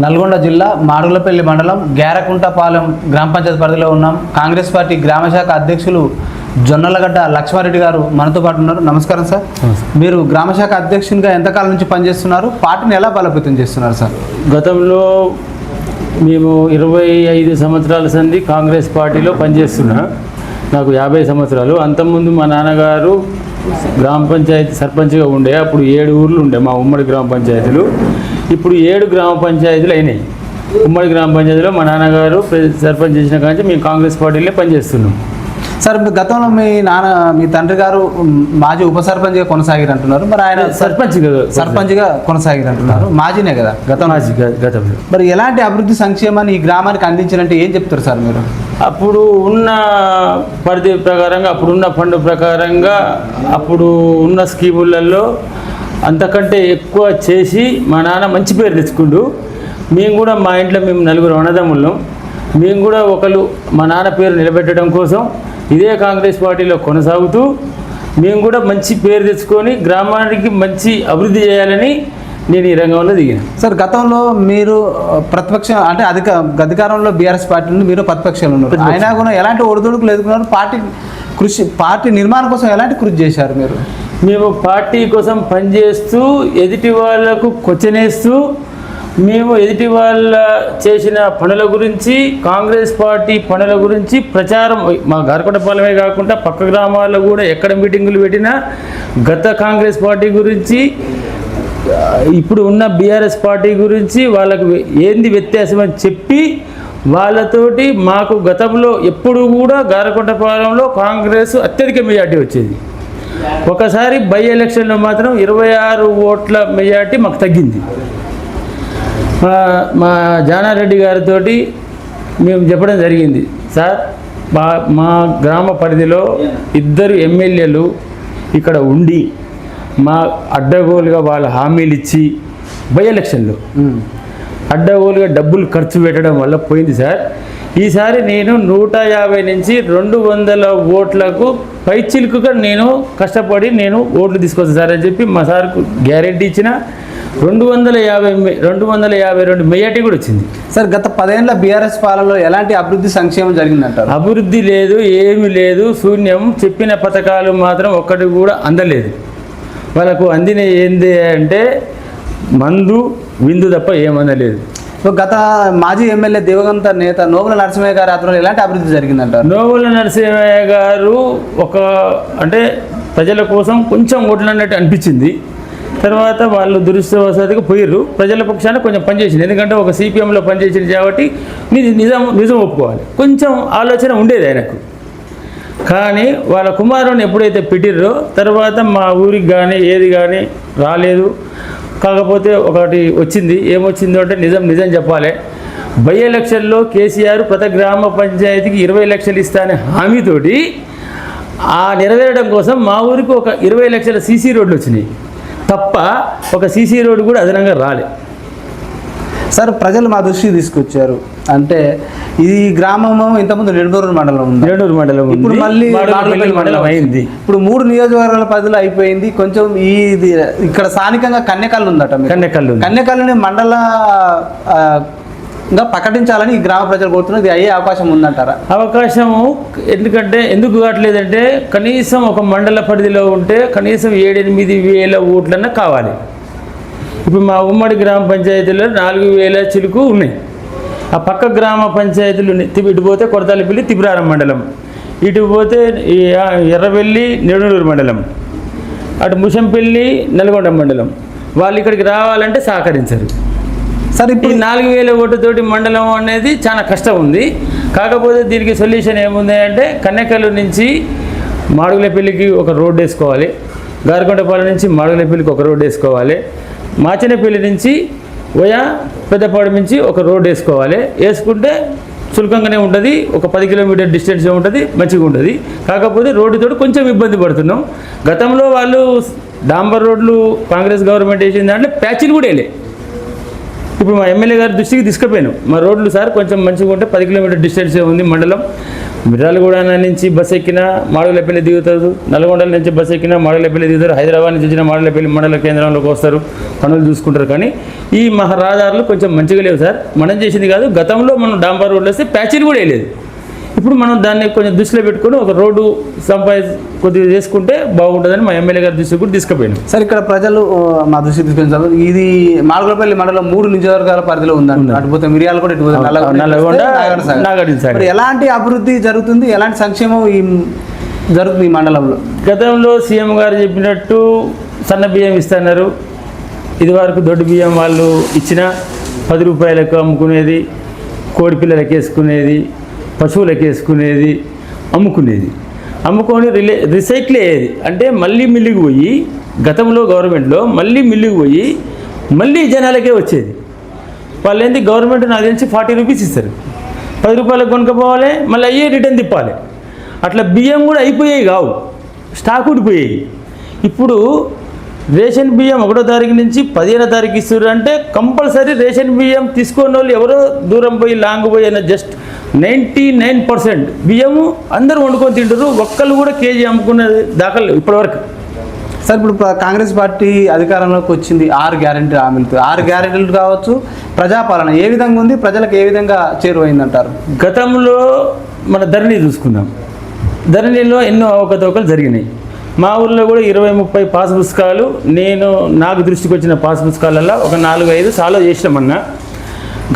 నల్గొండ జిల్లా మాడుగులపల్లి మండలం గ్యారకుంటపాలెం గ్రామ పంచాయతీ పరిధిలో ఉన్నాం. కాంగ్రెస్ పార్టీ గ్రామ శాఖ అధ్యక్షులు జొన్నలగడ్డ లక్ష్మారెడ్డి గారు మనతో పాటు ఉన్నారు. నమస్కారం సార్. మీరు గ్రామ శాఖ అధ్యక్షునిగా ఎంతకాలం నుంచి పనిచేస్తున్నారు? పార్టీని ఎలా బలోపేతం చేస్తున్నారు సార్? గతంలో మేము 25 సంవత్సరాల సంది కాంగ్రెస్ పార్టీలో పనిచేస్తున్నా. నాకు 50 సంవత్సరాలు. అంతకుముందు మా నాన్నగారు గ్రామ పంచాయతీ సర్పంచ్గా ఉండే. అప్పుడు 7 ఊర్లు ఉండే మా ఉమ్మడి గ్రామ పంచాయతీలు. ఇప్పుడు 7 గ్రామ పంచాయతీలు అయినాయి. ఉమ్మడి గ్రామ పంచాయతీలో మా నాన్నగారు సర్పంచ్ చేసిన కానీ మేము కాంగ్రెస్ పార్టీలో పనిచేస్తున్నాం. సార్, గతంలో మీ తండ్రి గారు మాజీ ఉప సర్పంచ్గా కొనసాగిరంటున్నారు. మరి ఆయన సర్పంచ్గా కొనసాగిరంటున్నారు. మాజీనే కదా గతంలో. మరి ఎలాంటి అభివృద్ధి సంక్షేమాన్ని ఈ గ్రామానికి అందించాలంటే ఏం చెప్తారు సార్ మీరు? అప్పుడు ఉన్న పరిధి ప్రకారంగా, అప్పుడున్న ఫండ్ ప్రకారంగా, అప్పుడు ఉన్న స్కీములలో అంతకంటే ఎక్కువ చేసి మా నాన్న మంచి పేరు తెచ్చుకుంటూ, మేము కూడా మా ఇంట్లో మేము 4 అన్నదమ్ములం. మేము కూడా ఒకరు మా నాన్న పేరు నిలబెట్టడం కోసం ఇదే కాంగ్రెస్ పార్టీలో కొనసాగుతూ మేము కూడా మంచి పేరు తెచ్చుకొని గ్రామానికి మంచి అభివృద్ధి చేయాలని నేను ఈ రంగంలో దిగాను. సార్, గతంలో మీరు ప్రతిపక్షం అంటే అధికారంలో బీఆర్ఎస్ పార్టీ నుండి మీరు ప్రతిపక్షంలో ఉన్నారు. అయినా కూడా ఎలాంటి ఒడిదుడుకులు ఎదుర్కొన్నారు? పార్టీ నిర్మాణం కోసం ఎలాంటి కృషి చేశారు మీరు? మేము పార్టీ కోసం పనిచేస్తూ ఎదుటి వాళ్లకు క్వశ్చనేస్తూ మేము ఎదుటి వాళ్ళ చేసిన పనుల గురించి, కాంగ్రెస్ పార్టీ పనుల గురించి ప్రచారం మా గారకొండపాలెమే కాకుండా పక్క గ్రామాల్లో కూడా ఎక్కడ మీటింగులు పెట్టినా గత కాంగ్రెస్ పార్టీ గురించి, ఇప్పుడు ఉన్న బీఆర్ఎస్ పార్టీ గురించి వాళ్ళకు ఏంది వ్యత్యాసం అని చెప్పి వాళ్ళతోటి మాకు గతంలో ఎప్పుడు కూడా గారకొండపాలెంలో కాంగ్రెస్ అత్యధిక మెజార్టీ వచ్చేది. ఒకసారి బై ఎలక్షన్లో మాత్రం 26 ఓట్ల మెజార్టీ మాకు తగ్గింది. మా జానారెడ్డి గారితో మేము చెప్పడం జరిగింది, సార్ మా గ్రామ పరిధిలో 2 ఎమ్మెల్యేలు ఇక్కడ ఉండి మా అడ్డగోలుగా వాళ్ళ హామీలు ఇచ్చి బై ఎలక్షన్లో అడ్డగోలుగా డబ్బులు ఖర్చు పెట్టడం వల్ల పోయింది సార్. ఈసారి నేను 150 నుంచి 200 ఓట్లకు పైచిలుకుగా నేను కష్టపడి నేను ఓట్లు తీసుకొస్తాను సార్ అని చెప్పి మా సార్కు గ్యారెంటీ ఇచ్చిన 252 మెజార్టీ కూడా వచ్చింది. సార్, గత 10 ఏళ్ల బీఆర్ఎస్ పాలనలో ఎలాంటి అభివృద్ధి సంక్షేమం జరిగిందంటారు? అభివృద్ధి లేదు, ఏమి లేదు, శూన్యం. చెప్పిన పథకాలు మాత్రం ఒక్కటి కూడా అందలేదు. వాళ్ళకు అందిన ఏంది అంటే మందు విందు తప్ప ఏమనలేదు. గత మాజీ ఎమ్మెల్యే దివంగత నేత నోముల నరసింహయ్య గారి ఆధ్వర్యంలో ఎలాంటి అభివృద్ధి జరిగిందంటారు? నోముల నరసింహయ్య గారు అంటే ప్రజల కోసం కొంచెం ఓట్లు అన్నట్టు అనిపించింది. తర్వాత వాళ్ళు దురదృష్టవశాత్తుగా పోయారు. ప్రజల పక్షాన కొంచెం పనిచేసింది. ఎందుకంటే ఒక సిపిఎంలో పనిచేసింది కాబట్టి నిజం ఒప్పుకోవాలి. కొంచెం ఆలోచన ఉండేది ఆయనకు. కానీ వాళ్ళ కుమారుని ఎప్పుడైతే పెట్టిర్రో తర్వాత మా ఊరికి కానీ ఏది కానీ రాలేదు. కాకపోతే ఒకటి వచ్చింది. ఏమొచ్చిందో అంటే నిజం చెప్పాలి. బై ఎలక్షన్లో కేసీఆర్ ప్రతి గ్రామ పంచాయతీకి 20 లక్షలు ఇస్తానే హామీతోటి ఆ నెరవేరడం కోసం మా ఊరికి ఒక 20 లక్షల సీసీ రోడ్లు వచ్చినాయి తప్ప ఒక సీసీ రోడ్డు కూడా అదనంగా రాలే. సార్, ప్రజలు మా దృష్టికి తీసుకొచ్చారు. అంటే ఈ గ్రామము ఇంతకుముందు నెడనూరు మండలం ఉంది. ఇప్పుడు మళ్ళీ మండలం అయింది. ఇప్పుడు 3 నియోజకవర్గాల పరిధిలో అయిపోయింది. కొంచెం ఇక్కడ స్థానికంగా కన్యకల్లు ఉందట. కన్యకల్లుని మండల ప్రకటించాలని ఈ గ్రామ ప్రజలు కోరుతున్నారు. ఇది అయ్యే అవకాశం ఉందంటారా? అవకాశము ఎందుకు కావట్లేదంటే కనీసం ఒక మండల పరిధిలో ఉంటే కనీసం 7-8 వేల ఓట్లన్నా కావాలి. ఇప్పుడు మా ఉమ్మడి గ్రామ పంచాయతీలో 4,000 చిలుకు ఉన్నాయి. ఆ పక్క గ్రామ పంచాయతీలు ఇటు పోతే కొరతాలపల్లి తిబిరారం మండలం, ఇటు పోతే ఎర్రవెల్లి నెడనూరు మండలం, అటు ముషంపల్లి నల్గొండ మండలం. వాళ్ళు ఇక్కడికి రావాలంటే సహకరించరు. సార్, ఇప్పుడు 4,000 ఓటుతోటి మండలం అనేది చాలా కష్టం ఉంది. కాకపోతే దీనికి సొల్యూషన్ ఏముంది అంటే కన్నెకల్లు నుంచి మాడుగులపల్లికి ఒక రోడ్డు వేసుకోవాలి, గారకొండపాలెం నుంచి మాడుగులపల్లికి ఒక రోడ్డు వేసుకోవాలి, మాచనపల్లి నుంచి పెద్దపాడు నుంచి ఒక రోడ్డు వేసుకోవాలి. వేసుకుంటే చులకంగానే ఉంటుంది. ఒక 10 కిలోమీటర్ డిస్టెన్స్ ఉంటుంది, మంచిగా ఉంటుంది. కాకపోతే రోడ్డుతో కొంచెం ఇబ్బంది పడుతున్నాం. గతంలో వాళ్ళు డాంబర్ రోడ్లు కాంగ్రెస్ గవర్నమెంట్ వేసిన దాంట్లో ప్యాచ్లు కూడా వేయలే. ఇప్పుడు మా ఎమ్మెల్యే గారి దృష్టికి తీసుకుపోయాను, మా రోడ్లు సార్ కొంచెం మంచిగా ఉంటే 10 కిలోమీటర్ డిస్టెన్సే ఉంది మండలం, మిర్యాలగూడ నుంచి బస్ ఎక్కినా మాడుగులపల్లి దిగుతారు, నల్గొండ నుంచి బస్ ఎక్కినా మాడుగులపల్లి దిగుతారు, హైదరాబాద్ నుంచి వచ్చిన మాడుగులపల్లి మండల కేంద్రంలోకి వస్తారు, పనులు చూసుకుంటారు. కానీ ఈ రహదారులు కొంచెం మంచిగా లేవు సార్. మనం చేసింది కాదు, గతంలో మనం డాంబర్ రోడ్లు వస్తే ప్యాచీలు కూడా వేయలేదు. ఇప్పుడు మనం దాన్ని కొంచెం దృష్టిలో పెట్టుకుని ఒక రోడ్డు కొద్దిగా చేసుకుంటే బాగుంటుందని మా ఎమ్మెల్యే గారి దృష్టికి కూడా తీసుకుపోయాను. సార్ ఇక్కడ ప్రజలు మా దృష్టికి తీసుకెళ్ళారు. ఇది మాడుగులపల్లి మండలం 3 నియోజకవర్గాల పరిధిలో ఉందండి. అటుపోతే మిర్యాలు కూడా, ఇటుపోతే నల్లగొండ, నాగార్జున సాగర్. ఎలాంటి అభివృద్ధి జరుగుతుంది, ఎలాంటి సంక్షేమం జరుగుతుంది ఈ మండలంలో? గతంలో సీఎం గారు చెప్పినట్టు సన్న బియ్యం ఇస్తున్నారు. ఇది వరకు దొడ్డు బియ్యం వాళ్ళు ఇచ్చిన 10 రూపాయలకు అమ్ముకునేది, కోడి పిల్లలకి వేసుకునేది, పశువులకి వేసుకునేది, అమ్ముకొని రీసైకిల్ అయ్యేది. అంటే మళ్ళీ మిల్లుకి పోయి, గతంలో గవర్నమెంట్లో మళ్ళీ మిల్లుకి పోయి మళ్ళీ జనాలకే వచ్చేది. వాళ్ళు ఏంటి, గవర్నమెంట్ నాకు తెలిసి 40 రూపీస్ ఇస్తారు, 10 రూపాయలకు కొనుక్కపోవాలి, మళ్ళీ అయ్యే రిటర్న్ తిప్పాలి. అట్లా బియ్యం కూడా అయిపోయాయి కావు, స్టాక్ ఊడిపోయాయి. ఇప్పుడు రేషన్ బియ్యం 1వ తారీఖు నుంచి 15వ తారీఖు ఇస్తారు. అంటే కంపల్సరీ రేషన్ బియ్యం తీసుకున్న వాళ్ళు ఎవరో దూరం పోయి లాంగ్ పోయి అయినా జస్ట్ 99% బియ్యము అందరూ వండుకొని తింటారు. ఒక్కళ్ళు కూడా కేజీ అమ్ముకునే దాఖలు ఇప్పటివరకు. సార్ ఇప్పుడు కాంగ్రెస్ పార్టీ అధికారంలోకి వచ్చింది, 6 గ్యారెంటీ హామీలతో. 6 గ్యారెంటీలు కావచ్చు, ప్రజాపాలన ఏ విధంగా ఉంది, ప్రజలకు ఏ విధంగా చేరువైందంటారు? గతంలో మన ధరణి చూసుకుందాం. ధరణిలో ఎన్నో అవకతవకలు జరిగినాయి. మా ఊళ్ళో కూడా 20-30 పాస్ పుస్తకాలు, నాకు దృష్టికి వచ్చిన పాస్ పుస్తకాలలో ఒక 4-5 సాల్వ్ చేసినామన్నా.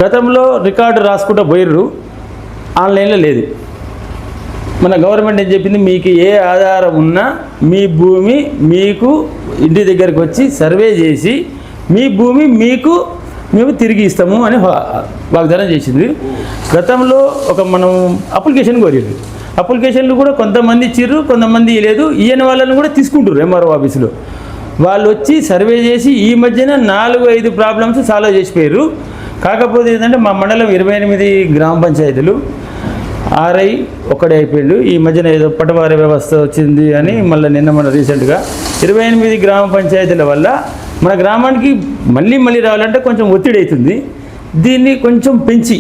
గతంలో రికార్డు రాసుకుంటూ పోయిర్రు, ఆన్లైన్లో లేదు. మన గవర్నమెంట్ ఏం చెప్పింది, మీకు ఏ ఆధారం ఉన్నా మీ భూమి మీకు ఇంటి దగ్గరికి వచ్చి సర్వే చేసి మీ భూమి మేము తిరిగి ఇస్తాము అని వాగ్దానం చేసింది. గతంలో మనం అప్లికేషన్ కోరారు. అప్లికేషన్లు కూడా కొంతమంది ఇచ్చిర్రు, కొంతమంది లేదు. ఈయన వాళ్ళని కూడా తీసుకుంటారు ఎంఆర్ఓ ఆఫీసులో. వాళ్ళు వచ్చి సర్వే చేసి ఈ మధ్యన 4-5 ప్రాబ్లమ్స్ సాల్వ్ చేసిపోయారు. కాకపోతే ఏంటంటే మా మండలం 28 గ్రామ పంచాయతీలు, ఆర్ఐ ఒక్కడే అయిపోయాడు. ఈ మధ్యన ఏదో పటవారీ వ్యవస్థ వచ్చింది అని మళ్ళీ మన రీసెంట్గా 28 గ్రామ పంచాయతీల వల్ల మన గ్రామానికి మళ్ళీ రావాలంటే కొంచెం ఒత్తిడి అవుతుంది. దీన్ని కొంచెం పెంచి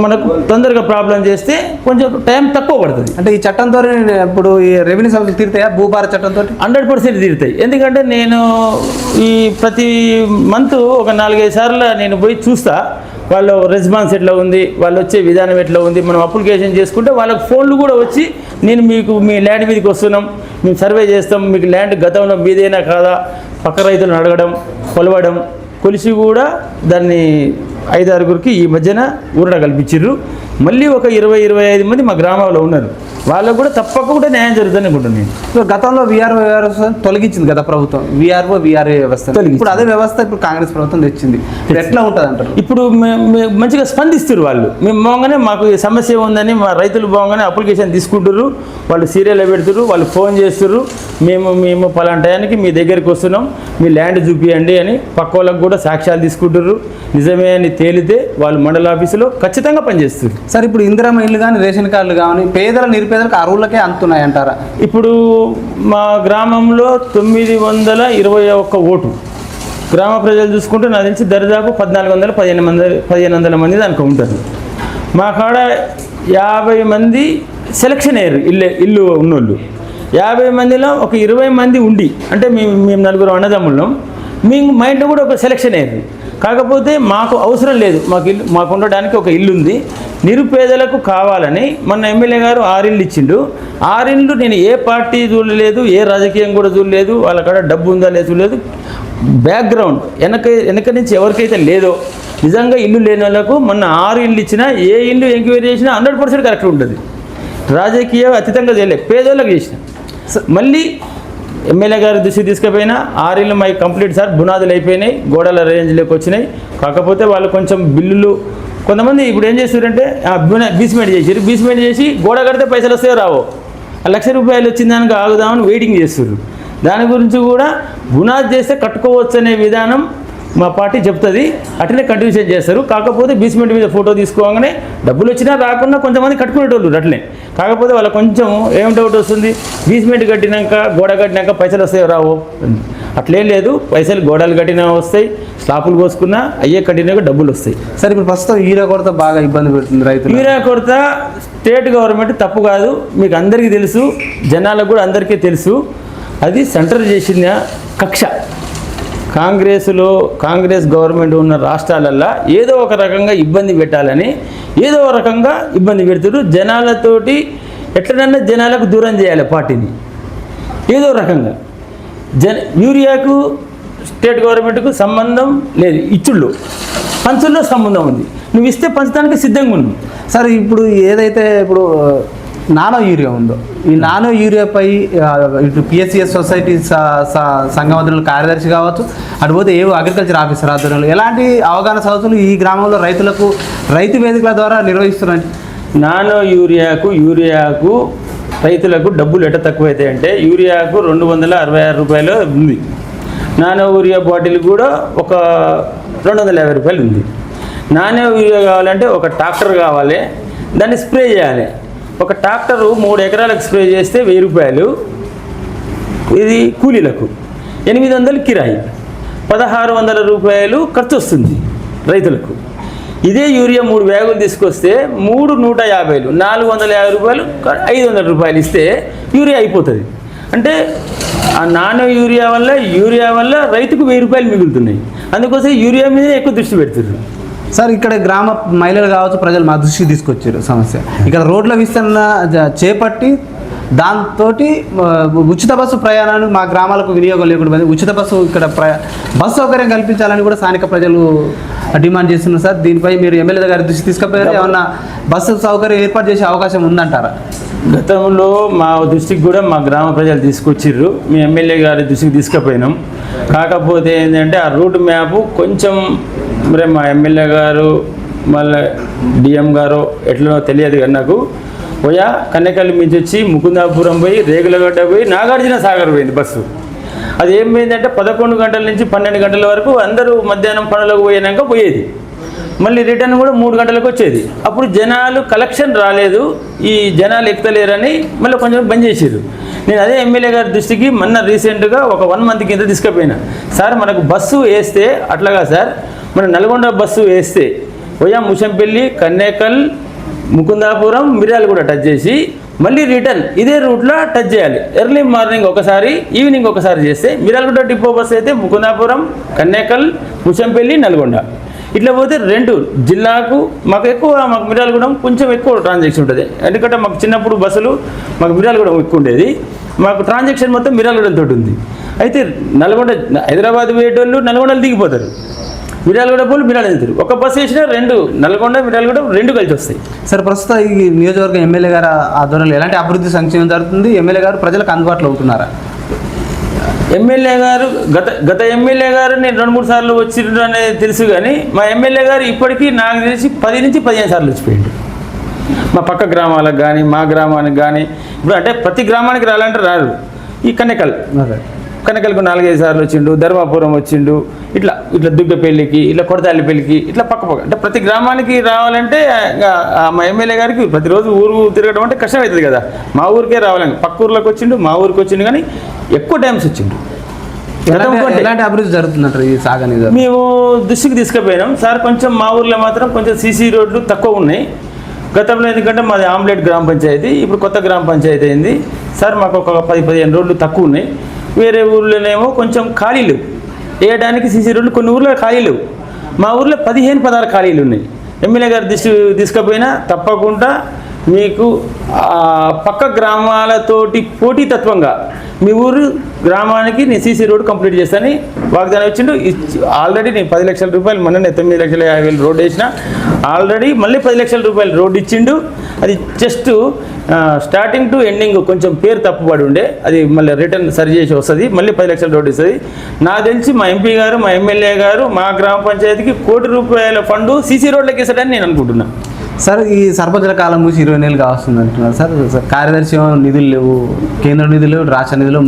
మనకు తొందరగా ప్రాబ్లం చేస్తే కొంచెం టైం తక్కువ పడుతుంది. అంటే ఈ చట్టంతో ఇప్పుడు ఈ రెవెన్యూ సమస్యలు తీరుతాయా? భూభార చట్టంతో 100% తీరుతాయి. ఎందుకంటే నేను ఈ ప్రతి మంత్ ఒక 4-5 సార్లు నేను పోయి చూస్తా, వాళ్ళ రెస్పాన్స్ ఎట్లా ఉంది, వాళ్ళు వచ్చే విధానం ఎట్లా ఉంది. మనం అప్లికేషన్ చేసుకుంటే వాళ్ళకి ఫోన్లు కూడా వచ్చి, నేను మీకు మీ ల్యాండ్ మీదకి వస్తున్నాం, మేము సర్వే చేస్తాం, మీకు ల్యాండ్ గతంలో మీదేనా కాదా, పక్క రైతులను అడగడం, కొలవడం, కొలిసి కూడా దాన్ని 5-6 ఈ మధ్యన ఊరట కల్పించారు. మళ్ళీ ఒక 20-25 మంది మా గ్రామంలో ఉన్నారు. వాళ్ళకు కూడా తప్పకుండా న్యాయం జరుగుతుంది అనుకుంటున్నాను నేను. గతంలో వీఆర్ఓ వ్యవస్థ తొలగించింది కదా ప్రభుత్వం, వీఆర్ఏ వ్యవస్థ. ఇప్పుడు అదే వ్యవస్థ ఇప్పుడు కాంగ్రెస్ ప్రభుత్వం తెచ్చింది. ఎట్లా ఉంటుంది అంటారు? ఇప్పుడు మంచిగా స్పందిస్తారు వాళ్ళు. మేము బాగానే మాకు ఈ సమస్య ఉందని మా రైతులు బాగానే అప్లికేషన్ తీసుకుంటారు, వాళ్ళు సీరియల్లో పెడుతున్నారు, వాళ్ళు ఫోన్ చేస్తున్నారు, మేము పలానా టయానికి మీ దగ్గరికి వస్తున్నాం, మీ ల్యాండ్ చూపియండి అని. పక్క వాళ్ళకు కూడా సాక్ష్యాలు తీసుకుంటారు. నిజమే అని తేలితే వాళ్ళు మండల ఆఫీసులో ఖచ్చితంగా పనిచేస్తారు. సార్ ఇప్పుడు ఇందిరమ్మ ఇల్లు కానీ, రేషన్ కార్డులు కానీ నిరుపేదలకు అరువులకే అందుతున్నాయి అంటారా? ఇప్పుడు మా గ్రామంలో 921 ఓటు గ్రామ ప్రజలు చూసుకుంటే నాకు తెలిసి దరిదాపు 1400-1500 మంది దానికి ఉంటారు. మా కాడ 50 మంది సెలక్షన్ అయ్యారు ఇల్లు ఉన్నోళ్ళు. 50 మందిలో ఒక 20 మంది ఉండి, అంటే మేము 4 అన్నదమ్ముళ్ళం, మా ఇంట్లో కూడా ఒక సెలక్షన్ అయ్యారు. కాకపోతే మాకు అవసరం లేదు, మాకు ఉండడానికి ఒక ఇల్లు ఉంది. నిరుపేదలకు కావాలని మన ఎమ్మెల్యే గారు 6 ఇళ్ళు ఇచ్చిండు. 6 ఇళ్ళు నేను ఏ పార్టీ చూడలేదు, ఏ రాజకీయం కూడా చూడలేదు, వాళ్ళ కాడ డబ్బు ఉందా లేదు చూడలేదు. బ్యాక్గ్రౌండ్ వెనక నుంచి ఎవరికైతే లేదో, నిజంగా ఇల్లు లేని వాళ్ళకు మొన్న 6 ఇళ్ళు ఇచ్చినా, ఏ ఇల్లు ఎంక్వైరీ చేసినా 100% కరెక్ట్ ఉంటుంది. రాజకీయ అతీతంగా చేయలేదు, పేదోళ్ళకి చేసిన. మళ్ళీ ఎమ్మెల్యే గారి దృష్టికి తీసుకుపోయినా 6 ఇళ్ళు మై కంప్లీట్ సార్, బునాదులు అయిపోయినాయి, గోడల రేంజ్లోకి వచ్చినాయి. కాకపోతే వాళ్ళు కొంచెం బిల్లులు, కొంతమంది ఇప్పుడు ఏం చేస్తారంటే బీస్మెంట్ చేసి గోడ కడితే పైసలు వస్తాయో రావో, 1 లక్ష రూపాయలు వచ్చిన దానికి ఆగుదామని వెయిటింగ్ చేస్తారు. దాని గురించి కూడా బునాది చేస్తే కట్టుకోవచ్చు అనే విధానం మా పార్టీ చెప్తుంది, అట్లనే కంటిన్యూషన్ చేస్తారు. కాకపోతే బీస్మెంట్ మీద ఫోటో తీసుకోగానే డబ్బులు వచ్చినా రాకుండా కొంతమంది కట్టుకునేటోళ్ళు అట్లనే. కాకపోతే వాళ్ళ కొంచెం ఏం డౌట్ వస్తుంది, బీస్మెంట్ కట్టినాక గోడ కట్టినాక పైసలు వస్తాయో రావు, అట్లేం లేదు. పైసలు గోడలు కట్టినా వస్తాయి, స్లాపులు పోసుకున్నా అయ్యే కట్టినాక డబ్బులు వస్తాయి. సరే ఇప్పుడు ప్రస్తుతం యూరియా కొరత బాగా ఇబ్బంది పెడుతుంది రైతులు. యూరియా కొరత స్టేట్ గవర్నమెంట్ తప్పు కాదు, మీకు అందరికీ తెలుసు, జనాలకు కూడా అందరికీ తెలుసు. అది సెంటర్ చేసిన కక్ష. కాంగ్రెస్ గవర్నమెంట్ ఉన్న రాష్ట్రాలల్లో ఏదో ఒక రకంగా ఇబ్బంది పెట్టాలని ఏదో ఒక రకంగా ఇబ్బంది పెడుతున్నారు. జనాలతోటి ఎట్లనన్నా జనాలకు దూరం చేయాలి పార్టీని ఏదో రకంగా. యూరియాకు స్టేట్ గవర్నమెంట్కు సంబంధం లేదు, ఇచ్చుళ్ళు పంచుల్లో సంబంధం ఉంది. నువ్వు ఇస్తే పంచడానికి సిద్ధంగా ఉన్నావు. సరే ఇప్పుడు ఏదైతే ఇప్పుడు నానో యూరియా ఉందో, ఈ నానో యూరియాపై ఇటు పిఎస్సిఎస్ సొసైటీ సంఘమంత్రుల కార్యదర్శి కావచ్చు, అటుపోతే ఏవో అగ్రికల్చర్ ఆఫీసర్ ఆధ్వర్యంలో ఎలాంటి అవగాహన సదస్సులు ఈ గ్రామంలో రైతులకు రైతు వేదికల ద్వారా నిర్వహిస్తున్నారు? నానో యూరియాకు రైతులకు డబ్బులు ఎట్ట తక్కువైతాయి అంటే, యూరియాకు 266 రూపాయలు ఉంది, నానో యూరియా బాటిల్ కూడా ఒక 250 రూపాయలు ఉంది. నానో యూరియా కావాలంటే ఒక ట్రాక్టర్ కావాలి, దాన్ని స్ప్రే చేయాలి. ఒక ట్రాక్టరు 3 ఎకరాలకు స్ప్రే చేస్తే 1000 రూపాయలు, ఇది కూలీలకు 800 కిరాయి, 1600 రూపాయలు ఖర్చు వస్తుంది రైతులకు. ఇదే యూరియా 3 బ్యాగులు తీసుకొస్తే 150, 450 రూపాయలు, 500 రూపాయలు ఇస్తే యూరియా అయిపోతుంది. అంటే ఆ నానో యూరియా వల్ల రైతుకు 1000 రూపాయలు మిగులుతున్నాయి. అందుకోసం యూరియా మీద ఎక్కువ దృష్టి పెడుతున్నారు. సార్ ఇక్కడ గ్రామ మహిళలు కావచ్చు, ప్రజలు మా దృష్టికి తీసుకొచ్చారు సమస్య. ఇక్కడ రోడ్ల విస్తరణ చేపట్టి దాంతో ఉచిత బస్సు ప్రయాణాన్ని మా గ్రామాలకు వినియోగం లేకుండా ఉచిత బస్సు ఇక్కడ బస్సు సౌకర్యం కల్పించాలని కూడా స్థానిక ప్రజలు డిమాండ్ చేస్తున్నారు. సార్ దీనిపై మీరు ఎమ్మెల్యే గారి దృష్టి తీసుకుపోయారు, ఏమన్నా బస్సు సౌకర్యం ఏర్పాటు చేసే అవకాశం ఉందంటారా? గతంలో మా దృష్టికి కూడా మా గ్రామ ప్రజలు తీసుకొచ్చిర్రు, మీ ఎమ్మెల్యే గారి దృష్టికి తీసుకుపోయినాం. కాకపోతే ఏంటంటే ఆ రూట్ మ్యాప్ కొంచెం మరి మా ఎమ్మెల్యే గారు మళ్ళీ డిఎం గారు ఎట్లనో తెలియదు కానీ నాకు పోయా కన్నెకల్లి మించి వచ్చి ముకుందాపురం పోయి రేగులగడ్డ పోయి నాగార్జున సాగర్ పోయింది బస్సు. అది ఏం పోయిందంటే 11 గంటల నుంచి 12 గంటల వరకు అందరూ మధ్యాహ్నం పనులకు పోయినాక పోయేది, మళ్ళీ రిటర్న్ కూడా 3 గంటలకు వచ్చేది. అప్పుడు జనాలు కలెక్షన్ రాలేదు, ఈ జనాలు ఎక్కుతలేరని మళ్ళీ కొంచెం బంద్ చేసారు. నేను అదే ఎమ్మెల్యే గారి దృష్టికి మొన్న రీసెంట్గా ఒక 1 మంత్ కింద తీసుకుపోయినా. సార్ మనకు బస్సు వేస్తే అట్లాగా సార్, మన నల్గొండ బస్సు వేస్తే పోయా ముషంపల్లి, కన్నేకల్, ముకుందాపురం, మిర్యాలగూడ టచ్ చేసి మళ్ళీ రిటర్న్ ఇదే రూట్లో టచ్ చేయాలి. ఎర్లీ మార్నింగ్ ఒకసారి, ఈవినింగ్ ఒకసారి చేస్తే మిర్యాలగూడ డిపో బస్సు అయితే ముకుందాపురం, కన్నేకల్, ముషంపల్లి, నల్గొండ ఇట్లా పోతే 2 జిల్లాకు మాకు మిర్యాలగూడెం కొంచెం ఎక్కువ ట్రాన్సాక్షన్ ఉంటుంది. ఎందుకంటే మాకు చిన్నప్పుడు బస్సులు మాకు మిర్యాలగూడెం ఎక్కువ ఉండేది, మాకు ట్రాన్సాక్షన్ మొత్తం మిర్యాలగూడెంతో ఉంది. అయితే నల్గొండ హైదరాబాద్ పోయేటోళ్ళు నల్గొండలు దిగిపోతారు, మిర్యాలగూడ పోలు మిర్యాల వెళ్తారు. ఒక బస్సు వేసినా 2 నల్గొండ మిర్యాలగూడ 2 కలిసి వస్తాయి. సరే ప్రస్తుతం ఈ నియోజకవర్గం ఎమ్మెల్యే గారు ఆధ్వర్యంలో ఎలాంటి అభివృద్ధి సంక్షేమం జరుగుతుంది? ఎమ్మెల్యే గారు ప్రజలకు అందుబాటులో ఉంటున్నారా? ఎమ్మెల్యే గారు గత ఎమ్మెల్యే గారు నేను 2-3 సార్లు వచ్చిండ్రు అనేది తెలుసు, కానీ మా ఎమ్మెల్యే గారు ఇప్పటికీ నాకు తెలిసి 10 నుంచి 15 సార్లు వచ్చిపోయిండు. మా పక్క గ్రామాలకు కానీ మా గ్రామానికి కానీ, ఇప్పుడు అంటే ప్రతి గ్రామానికి రాలంటే రారు. ఈ కనకలకు 4-5 సార్లు వచ్చిండు, ధర్మాపురం వచ్చిండు, ఇట్లా దుగ్గపల్లికి, ఇట్లా కొడతాళ్ళపల్లికి, ఇట్లా పక్క అంటే ప్రతి గ్రామానికి రావాలంటే మా ఎమ్మెల్యే గారికి ప్రతిరోజు ఊరు తిరగడం అంటే కష్టమవుతుంది కదా. మా ఊరికే రావాలని పక్క ఊర్లోకి వచ్చిండు, మా ఊరికి వచ్చిండు, కానీ ఎక్కువ టైమ్స్ వచ్చిండు. ఎలాంటి అభివృద్ధి జరుగుతుందంటారు ఈ సాగని? మేము దృష్టికి తీసుకుపోయినాం సార్. కొంచెం మా ఊర్లో మాత్రం కొంచెం సీసీ రోడ్లు తక్కువ ఉన్నాయి గతంలో, ఎందుకంటే మాది ఆమ్లెట్ గ్రామ పంచాయతీ, ఇప్పుడు కొత్త గ్రామ పంచాయతీ అయింది సార్. మాకు ఒక 10-15 రోడ్లు తక్కువ ఉన్నాయి. వేరే ఊర్లోనేమో కొంచెం ఖాళీలు వేయడానికి సీసీ రోడ్లు కొన్ని ఊర్లో ఖాళీలు, మా ఊర్లో 15-16 ఖాళీలు ఉన్నాయి. ఎమ్మెల్యే గారి దృష్టి తీసుకుపోయినా తప్పకుండా మీకు పక్క గ్రామాలతోటి పోటీతత్వంగా మీ ఊరు గ్రామానికి నేను సీసీ రోడ్డు కంప్లీట్ చేస్తానని వాగ్దానం ఇచ్చిండు. ఆల్రెడీ నేను 10 లక్షల రూపాయలు, మొన్న 9,50,000 రోడ్డు వేసిన, ఆల్రెడీ మళ్ళీ 10 లక్షల రూపాయలు రోడ్డు ఇచ్చిండు. అది జస్ట్ స్టార్టింగ్ టు ఎండింగ్ కొంచెం పేరు తప్పుపడి ఉండే, అది మళ్ళీ రిటర్న్ సరి చేసి వస్తుంది, మళ్ళీ 10 లక్షల రోడ్డు ఇస్తుంది. నాకు తెలిసి మా ఎంపీ గారు, మా ఎమ్మెల్యే గారు మా గ్రామ పంచాయతీకి 1 కోటి రూపాయల ఫండు సీసీ రోడ్లకి ఇస్తాడని నేను అనుకుంటున్నాను. సార్ ఈ సర్పంచుల కాలం మూసి 20 నెలలు కావస్తుంది అంటున్నారు సార్. కార్యదర్శి ఏమో నిధులు లేవు, కేంద్ర నిధులు లేవు, రాష్ట్ర నిధులు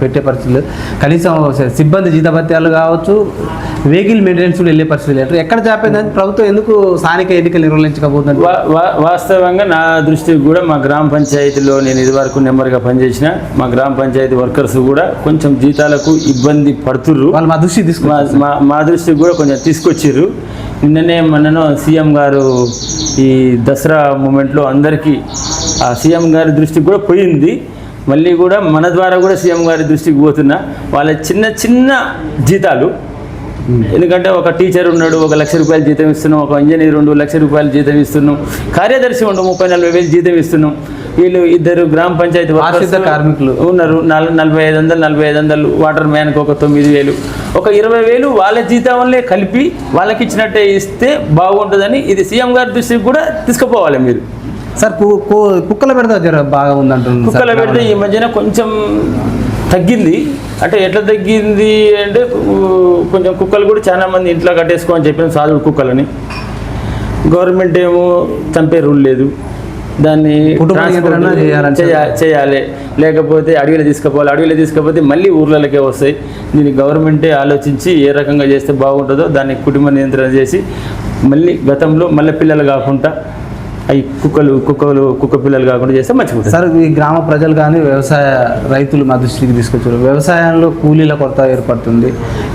పెట్టే పరిస్థితులు, కనీసం సిబ్బంది జీతభత్యాలు కావచ్చు, వెహికల్ మెయింటెనెన్స్ కూడా వెళ్ళే పరిస్థితి లేదు. ఎక్కడ చేపేదని ప్రభుత్వం ఎందుకు స్థానిక ఎన్నికలు నిర్వహించకపోతుంది? వాస్తవంగా నా దృష్టికి కూడా మా గ్రామ పంచాయతీలో నేను ఇదివరకు నెంబర్గా పనిచేసిన మా గ్రామ పంచాయతీ వర్కర్స్ కూడా కొంచెం జీతాలకు ఇబ్బంది పడుతుర్రు. వాళ్ళు మా దృష్టి మా దృష్టికి కూడా కొంచెం తీసుకొచ్చిర్రు. మొన్ననో సీఎం గారు ఈ దసరా మూమెంట్లో అందరికీ ఆ సీఎం గారి దృష్టికి కూడా పోయింది. మళ్ళీ కూడా మన ద్వారా కూడా సీఎం గారి దృష్టికి పోతున్నా. వాళ్ళ చిన్న చిన్న జీతాలు, ఎందుకంటే ఒక టీచర్ ఉన్నాడు 1 లక్ష రూపాయలు జీతం ఇస్తున్నాం, ఒక ఇంజనీర్ 2 లక్షల రూపాయలు జీతం ఇస్తున్నాం, కార్యదర్శి 30-40 వేలు జీతం ఇస్తున్నాం. వీళ్ళు 2 గ్రామ పంచాయతీ కార్మికులు ఉన్నారు, 4500 వాటర్ మ్యాన్కి ఒక 9000, ఒక 20,000 వాళ్ళ జీతంలో కలిపి వాళ్ళకి ఇచ్చినట్టే ఇస్తే బాగుంటుందని ఇది సీఎం గారి దృష్టికి కూడా తీసుకుపోవాలి మీరు. సార్ కుక్కల పెడితే బాగా ఉందంటున్నారు. కుక్కల పెడితే ఈ మధ్యన కొంచెం తగ్గింది. అంటే ఎట్లా తగ్గింది అంటే కొంచెం కుక్కలు కూడా చాలా మంది ఇంట్లో కట్టేసుకోమని చెప్పిన సాధువు కుక్కలని. గవర్నమెంట్ ఏమో చంపే రూల్ లేదు, దాన్ని చేయాలి, లేకపోతే అడవిలో తీసుకుపోతే మళ్ళీ ఊర్లకే వస్తాయి. దీన్ని గవర్నమెంటే ఆలోచించి ఏ రకంగా చేస్తే బాగుంటుందో దాన్ని కుటుంబ నియంత్రణ చేసి మళ్ళీ గతంలో మళ్ళీ పిల్లలు కాకుండా అవి కుక్క పిల్లలు కాకుండా చేస్తే మంచిగా. సార్ ఈ గ్రామ ప్రజలు కానీ వ్యవసాయ రైతులు మా దృష్టికి తీసుకొచ్చారు. వ్యవసాయంలో కూలీల కొరత ఏర్పడుతుంది,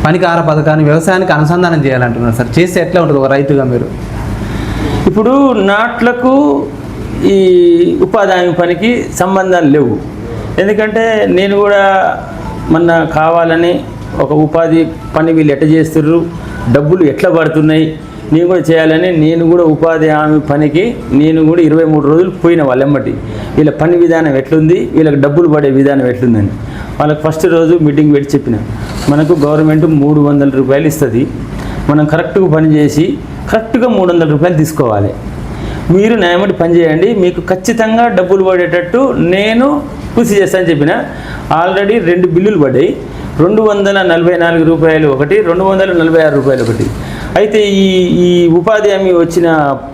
పనికార పథకాన్ని వ్యవసాయానికి అనుసంధానం చేయాలంటున్నారు సార్. చేస్తే ఎట్లా ఉంటుంది ఒక రైతుగా మీరు? ఇప్పుడు నాట్లకు ఈ ఉపాధి హామీ పనికి సంబంధాలు లేవు. ఎందుకంటే నేను కూడా మొన్న కావాలని ఒక ఉపాధి పని వీళ్ళు ఎట్లా చేస్తుర్రు, డబ్బులు ఎట్లా పడుతున్నాయి, నేను కూడా చేయాలని నేను కూడా ఉపాధి హామీ పనికి నేను కూడా 23 రోజులు పోయిన వాళ్ళెమ్మటి వీళ్ళ పని విధానం ఎట్లుంది, వీళ్ళకి డబ్బులు పడే విధానం ఎట్లుందని వాళ్ళకి ఫస్ట్ రోజు మీటింగ్ పెట్టి చెప్పిన. మనకు గవర్నమెంట్ 300 రూపాయలు ఇస్తుంది, మనం కరెక్ట్గా పని చేసి కరెక్ట్గా 300 రూపాయలు తీసుకోవాలి. మీరు న్యాయమటి పని చేయండి, మీకు ఖచ్చితంగా డబ్బులు పడేటట్టు నేను కృషి చేస్తానని చెప్పిన. ఆల్రెడీ 2 బిల్లులు పడ్డాయి, 244 రూపాయలు ఒకటి, 246 రూపాయలు ఒకటి. అయితే ఈ ఉపాధి హామీ వచ్చిన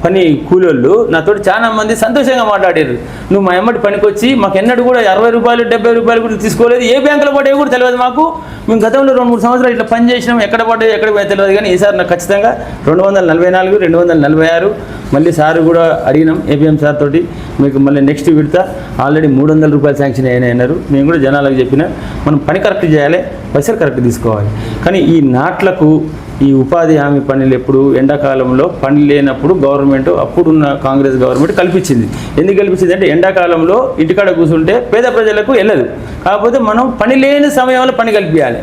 పని కూలోళ్ళు నాతోటి చాలా మంది సంతోషంగా మాట్లాడారు. నువ్వు మా ఎమ్మటి పనికి వచ్చి మాకు ఎన్నడూ కూడా 60 రూపాయలు 70 రూపాయలు కూడా తీసుకోలేదు, ఏ బ్యాంకులో పడ్డాయో కూడా తెలియదు మాకు, మేము గతంలో 2-3 సంవత్సరాలు ఇట్లా పని చేసినాం, ఎక్కడ పడ్డాయో ఎక్కడ తెలియదు. కానీ ఈసారి నాకు ఖచ్చితంగా 244, 246 మళ్ళీ సార్ కూడా అడిగినాం ఏపీఎం సార్ తోటి, మీకు మళ్ళీ నెక్స్ట్ విడత ఆల్రెడీ 300 రూపాయలు శాంక్షన్ అయినాయి అన్నారు. మేము కూడా జనాలకు చెప్పిన మనం పని కరెక్ట్ చేయాలి, పైసలు కరెక్ట్ తీసుకోవాలి. కానీ ఈ నాట్లకు ఈ ఉపాధి హామీ పనులు ఎప్పుడు ఎండాకాలంలో పని లేనప్పుడు గవర్నమెంట్ అప్పుడున్న కాంగ్రెస్ గవర్నమెంట్ కల్పించింది. ఎందుకు కల్పించింది అంటే ఎండాకాలంలో ఇంటికాడ కూర్చుంటే పేద ప్రజలకు వెళ్ళదు, కాకపోతే మనం పని లేని సమయంలో పని కల్పించాలి.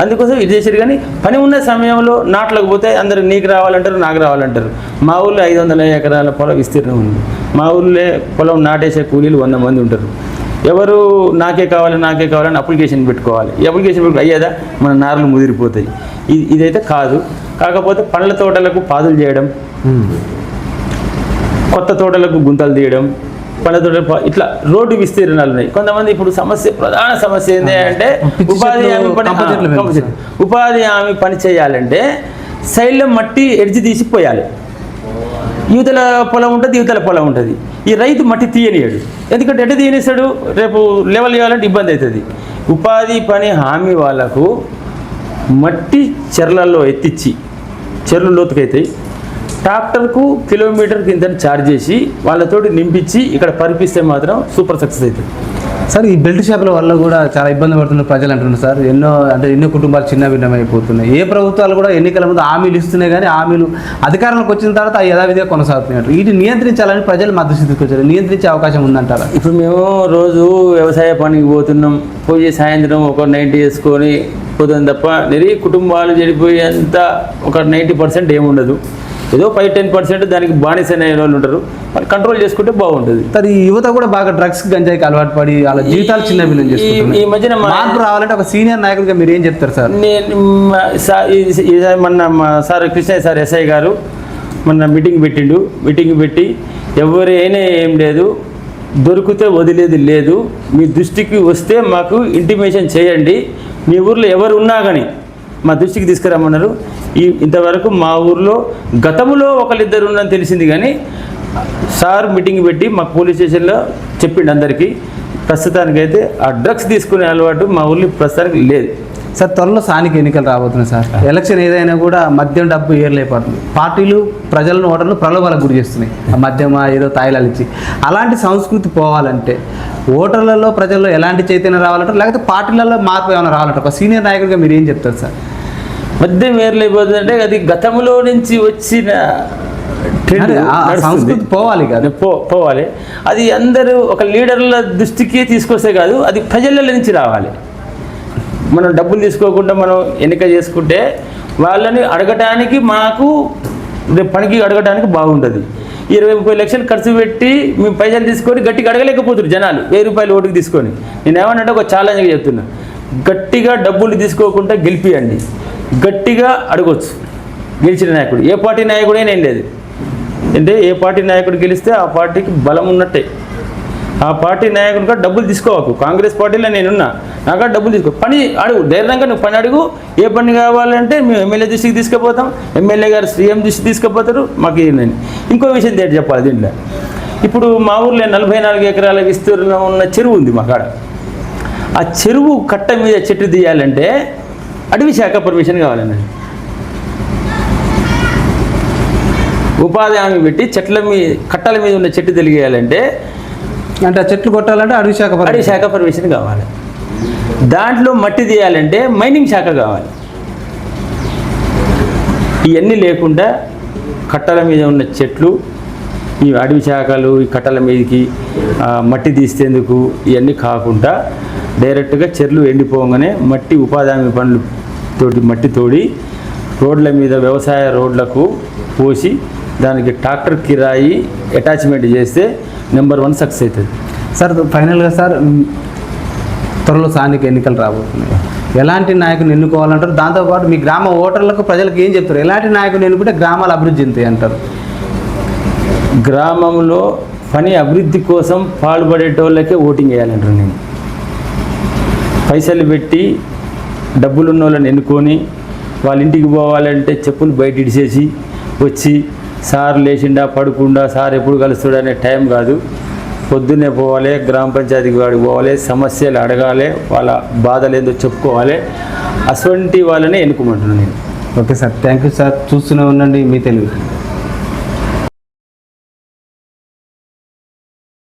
అందుకోసం ఇది చేసారు. కానీ పని ఉన్న సమయంలో నాట్లకు పోతే అందరూ నీకు రావాలంటారు, నాకు రావాలంటారు. మా ఊళ్ళో 500 ఎకరాల పొలం విస్తీర్ణం ఉంది. మా ఊళ్ళో పొలం నాటేసే కూలీలు 100 మంది ఉంటారు. ఎవరు నాకే కావాలని అప్లికేషన్ పెట్టుకోవాలి. ఈ అప్లికేషన్ పెట్టుకో అయ్యేదా మన నార్లు ముదిరిపోతాయి. ఇదైతే కాదు. కాకపోతే పండ్ల తోటలకు పాదులు చేయడం, కొత్త తోటలకు గుంతలు తీయడం, పండ్ల తోటలు ఇట్లా రోడ్డు విస్తీర్ణాలు ఉన్నాయి. కొంతమంది ఇప్పుడు ప్రధాన సమస్య ఏంటి అంటే ఉపాధి హామీ పని చేయాలంటే సైడ్లో మట్టి ఎడ్జి తీసిపోయాలి. యువతల పొలం ఉంటుంది, యువతల పొలం ఉంటుంది. ఈ రైతు మట్టి తీయనియాడు, ఎందుకంటే ఎట్ట తీయనిస్తాడు, రేపు లెవెల్ చేయాలంటే ఇబ్బంది అవుతుంది. ఉపాధి పని హామీ వాళ్ళకు మట్టి చెర్లల్లో ఎత్తిచ్చి, చెర్లు లోతుకైతాయి, ట్రాక్టర్కు కిలోమీటర్కి ఇంత ఛార్జ్ చేసి వాళ్ళతోటి నింపించి ఇక్కడ పరిపిస్తే మాత్రం సూపర్ సక్సెస్ అవుతుంది. సార్ ఈ బెల్ట్ షాపుల వల్ల కూడా చాలా ఇబ్బంది పడుతున్న ప్రజలు అంటున్నారు సార్. ఎన్నో కుటుంబాలు చిన్న భిన్నమైపోతున్నాయి. ఏ ప్రభుత్వాలు కూడా ఎన్నికల ముందు హామీలు ఇస్తున్నాయి, కానీ హామీలు అధికారంలోకి వచ్చిన తర్వాత యథావిధిగా కొనసాగుతున్నాయి. వీటిని నియంత్రించాలని ప్రజలు మా దృష్టి తీసుకొచ్చారు. నియంత్రించే అవకాశం ఉందంటారా? ఇప్పుడు మేము రోజు వ్యవసాయ పనికి పోతున్నాం, పోయి సాయంత్రం ఒక 90 వేసుకొని పోతుంది తప్ప కుటుంబాలు చెడిపోయేంత ఒక 90% ఏముండదు. ఏదో 5-10% దానికి బానిసైన వాళ్ళు ఉంటారు, వాళ్ళు కంట్రోల్ చేసుకుంటే బాగుంటుంది. మరి ఈ యువత కూడా బాగా డ్రగ్స్ గంజాయికి అలవాటు పడి వాళ్ళ జీవితాలు చిన్న భిన్నం చేసుకుంటున్నారు. ఈ మధ్యన మార్పు రావాలంటే ఒక సీనియర్ నాయకుడిగా మీరు ఏం చెప్తారు సార్? మొన్న సార్ కృష్ణయ్య సార్ ఎస్ఐ గారు మొన్న మీటింగ్ పెట్టి ఎవరైనా ఏం లేదు, దొరికితే వదిలేది లేదు, మీ దృష్టికి వస్తే మాకు ఇంటిమేషన్ చేయండి, మీ ఊర్లో ఎవరు ఉన్నా కానీ మా దృష్టికి తీసుకురమ్మన్నారు. ఇంతవరకు మా ఊర్లో గతంలో 1-2 ఉన్నని తెలిసింది, కానీ సార్ మీటింగ్ పెట్టి మా పోలీస్ స్టేషన్లో చెప్పిండు అందరికీ. ప్రస్తుతానికైతే ఆ డ్రగ్స్ తీసుకునే అలవాటు మా ఊళ్ళో ప్రస్తుతానికి లేదు. సార్ త్వరలో స్థానిక ఎన్నికలు రాబోతున్నాయి సార్. ఎలక్షన్ ఏదైనా కూడా మద్యం డబ్బు ఏర్లేపడుతుంది. పార్టీలు ప్రజలను ఓటర్లు ప్రలోభాలకు గురి చేస్తున్నాయి, ఆ మద్యం ఏదో తాయిలాలు ఇచ్చి. అలాంటి సంస్కృతి పోవాలంటే ఓటర్లలో ప్రజల్లో ఎలాంటి చైతన్యం రావాలంటారు, లేకపోతే పార్టీలలో మార్పు ఏమైనా రావాలంటారు? ఒక సీనియర్ నాయకుడిగా మీరు ఏం చెప్తారు సార్? మద్యం ఏర్లైపోతుందంటే అది గతంలో నుంచి వచ్చిన ట్రెండ్, సంస్కృతి పోవాలి కదా, పోవాలి. అది అందరూ ఒక లీడర్ల దృష్టికి తీసుకొస్తే కాదు, అది ప్రజల నుంచి రావాలి. మనం డబ్బులు తీసుకోకుండా మనం ఎన్నిక చేసుకుంటే వాళ్ళని అడగటానికి మాకు పనికి అడగటానికి బాగుంటుంది. 20-30 లక్షలు ఖర్చు పెట్టి మేము పైసలు తీసుకొని గట్టిగా అడగలేకపోతున్నారు జనాలు. 1000 రూపాయలు ఓటుకు తీసుకొని. నేను ఏమన్నా ఒక ఛాలెంజ్గా చెప్తున్నా, గట్టిగా డబ్బులు తీసుకోకుండా గెలిపియండి, గట్టిగా అడగొచ్చు. గెలిచిన నాయకుడు ఏ పార్టీ నాయకుడైనా ఏం లేదు అంటే, ఏ పార్టీ నాయకుడు గెలిస్తే ఆ పార్టీకి బలం ఉన్నట్టే. ఆ పార్టీ నాయకుడిగా డబ్బులు తీసుకోవచ్చు. కాంగ్రెస్ పార్టీలో నేనున్నా, నాకా డబ్బులు తీసుకో, పని అడుగు, ధైర్యంగా నువ్వు పని అడుగు. ఏ పని కావాలంటే మేము ఎమ్మెల్యే దృష్టికి తీసుకుపోతాం, ఎమ్మెల్యే గారు సీఎం దృష్టికి తీసుకుపోతారు. మాకు నేను ఇంకో విషయం చెప్పాలి దీంట్లో. ఇప్పుడు మా ఊర్లో 44 ఎకరాల విస్తీర్ణం ఉన్న చెరువు ఉంది మా కాడ. ఆ చెరువు కట్ట మీద చెట్టు తీయాలంటే అటవీ శాఖ పర్మిషన్ కావాలండి. ఉపాధి హామీ పెట్టి చెట్ల మీద కట్టల మీద ఉన్న చెట్టు తెలియాలంటే, అంటే ఆ చెట్లు కొట్టాలంటే అటవీ శాఖ పర్మిషన్ కావాలి. దాంట్లో మట్టి తీయాలంటే మైనింగ్ శాఖ కావాలి. ఇవన్నీ లేకుండా కట్టల మీద ఉన్న చెట్లు, ఈ అడవి శాఖలు ఈ కట్టల మీదకి మట్టి తీస్తేందుకు ఇవన్నీ కాకుండా డైరెక్ట్గా చెర్లు ఎండిపోగానే మట్టి ఉపాధి హామీ పనులు తోటి మట్టి తోడి రోడ్ల మీద వ్యవసాయ రోడ్లకు పోసి దానికి ట్రాక్టర్ కిరాయి అటాచ్మెంట్ చేస్తే నెంబర్ 1 సక్సెస్ అవుతుంది. సార్ ఫైనల్గా సార్, త్వరలో స్థానిక ఎన్నికలు రాబోతున్నాయి. ఎలాంటి నాయకుని ఎన్నుకోవాలంటారు? దాంతోపాటు మీ గ్రామ ఓటర్లకు ప్రజలకు ఏం చెప్తారు? ఎలాంటి నాయకుని ఎన్నుకుంటే గ్రామాలు అభివృద్ధి చెందుతాయి అంటారు? గ్రామంలో పని అభివృద్ధి కోసం పాల్పడేటోళ్ళకే ఓటింగ్ వేయాలంటారు. నేను పైసలు పెట్టి డబ్బులున్న వాళ్ళని ఎన్నుకొని వాళ్ళ ఇంటికి పోవాలంటే చెప్పులు బయట ఇడిసేసి వచ్చి సార్ లేచిండా పడుకుండా సార్ ఎప్పుడు కలుస్తాడు అనే టైం కాదు. పొద్దున్నే పోవాలి, గ్రామ పంచాయతీకి వాడికి పోవాలి, సమస్యలు అడగాలి, వాళ్ళ బాధలు ఏందో చెప్పుకోవాలి. అటువంటి వాళ్ళని ఎన్నుకోమంటున్నాను నేను. Okay sir, thank you sir. చూస్తూనే ఉండండి మీ తెలుగు.